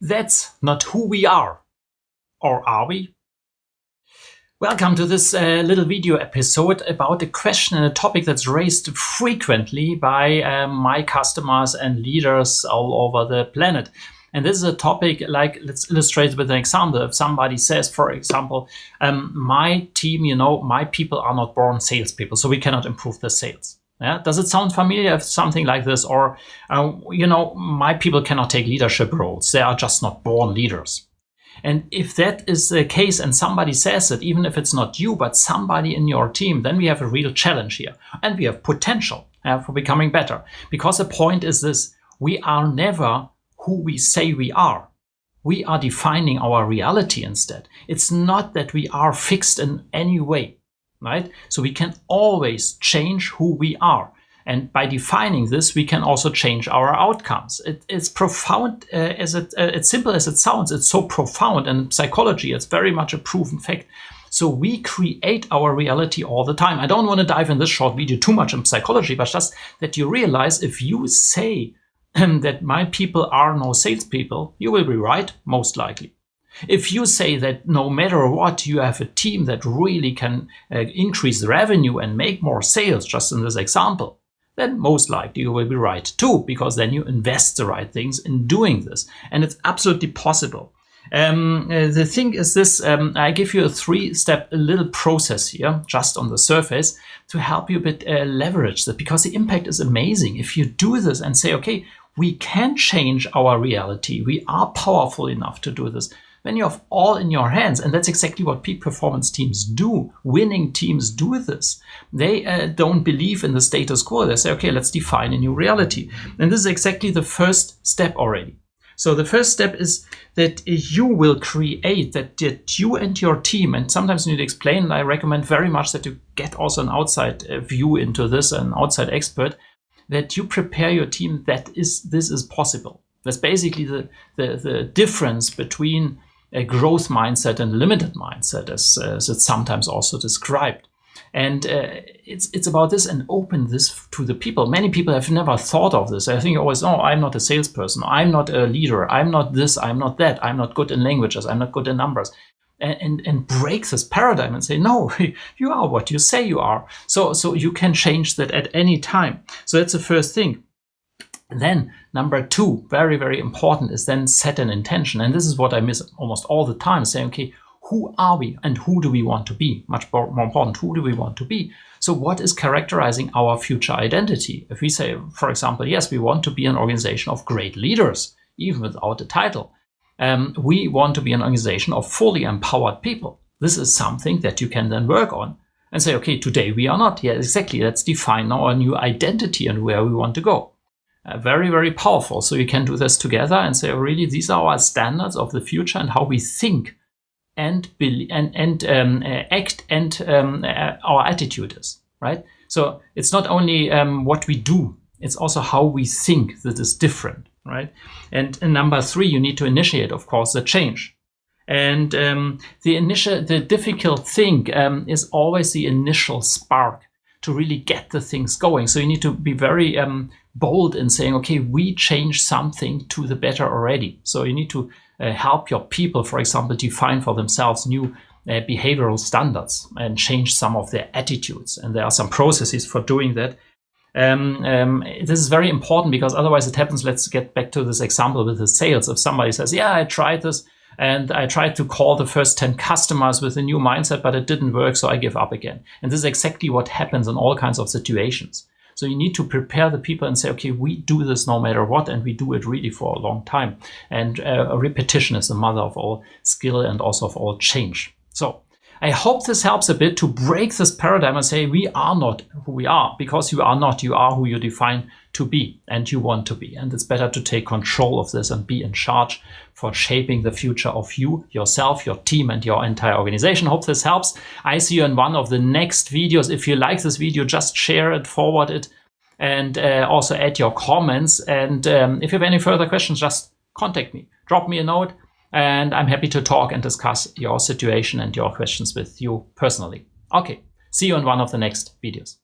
That's not who we are. Or are we? Welcome to this little video episode about a question and a topic that's raised frequently by my customers and leaders all over the planet. And this is a topic, like, let's illustrate with an example. If somebody says, for example, my team, my people are not born salespeople, so we cannot improve the sales. Yeah? Does it sound familiar if something like this? Or, my people cannot take leadership roles. They are just not born leaders. And if that is the case and somebody says it, even if it's not you, but somebody in your team, then we have a real challenge here. And we have potential for becoming better. Because the point is this: we are never who we say we are. We are defining our reality instead. It's not that we are fixed in any way, right? So we can always change who we are. And by defining this, we can also change our outcomes. It's profound, it's simple as it sounds. It's so profound. And in psychology, it's very much a proven fact. So we create our reality all the time. I don't want to dive in this short video too much in psychology, but just that you realize if you say that my people are no salespeople, you will be right, most likely. If you say that no matter what, you have a team that really can increase revenue and make more sales, just in this example, then most likely you will be right too, because then you invest the right things in doing this. And it's absolutely possible. The thing is this, I give you a 3-step little process here, just on the surface, to help you a bit leverage that, because the impact is amazing. If you do this and say, okay, we can change our reality, we are powerful enough to do this, then you have all in your hands. And that's exactly what peak performance teams do. Winning teams do this. They don't believe in the status quo. They say, okay, let's define a new reality. And this is exactly the first step already. So the first step is that you will create that you and your team, and sometimes you need to explain, and I recommend very much that you get also an outside view into this, an outside expert, that you prepare your team that this is possible. That's basically the difference between a growth mindset and limited mindset, as it's sometimes also described. And it's about this, and open this to the people. Many people have never thought of this. I think always, oh, I'm not a salesperson, I'm not a leader, I'm not this, I'm not that, I'm not good in languages, I'm not good in numbers. And break this paradigm and say, no, you are what you say you are. So you can change that at any time. So that's the first thing. Then number 2, very, very important, is then set an intention. And this is what I miss almost all the time, saying, okay, who are we and who do we want to be? Much more important, who do we want to be? So what is characterizing our future identity? If we say, for example, yes, we want to be an organization of great leaders, even without a title. We want to be an organization of fully empowered people. This is something that you can then work on and say, okay, today we are not. Yeah, exactly. Let's define our new identity and where we want to go. Very, very powerful. So you can do this together and say, oh, really, these are our standards of the future and how we think and act and our attitude is, right? So it's not only what we do, it's also how we think that is different, right? And number 3, you need to initiate, of course, the change. And the difficult thing is always the initial spark to really get the things going. So you need to be very bold in saying, okay, we change something to the better already. So you need to help your people, for example, define for themselves new behavioral standards and change some of their attitudes. And there are some processes for doing that. This is very important, because otherwise it happens. Let's get back to this example with the sales. If somebody says, yeah, I tried this and I tried to call the first 10 customers with a new mindset, but it didn't work, so I give up again. And this is exactly what happens in all kinds of situations. So you need to prepare the people and say, okay, we do this no matter what, and we do it really for a long time. And repetition is the mother of all skill and also of all change. So I hope this helps a bit to break this paradigm and say, we are not who we are, because you are not. You are who you define to be and you want to be. And it's better to take control of this and be in charge for shaping the future of you, yourself, your team, and your entire organization. Hope this helps. I see you in one of the next videos. If you like this video, just share it, forward it, and also add your comments. And if you have any further questions, just contact me. Drop me a note. And I'm happy to talk and discuss your situation and your questions with you personally. Okay, see you in one of the next videos.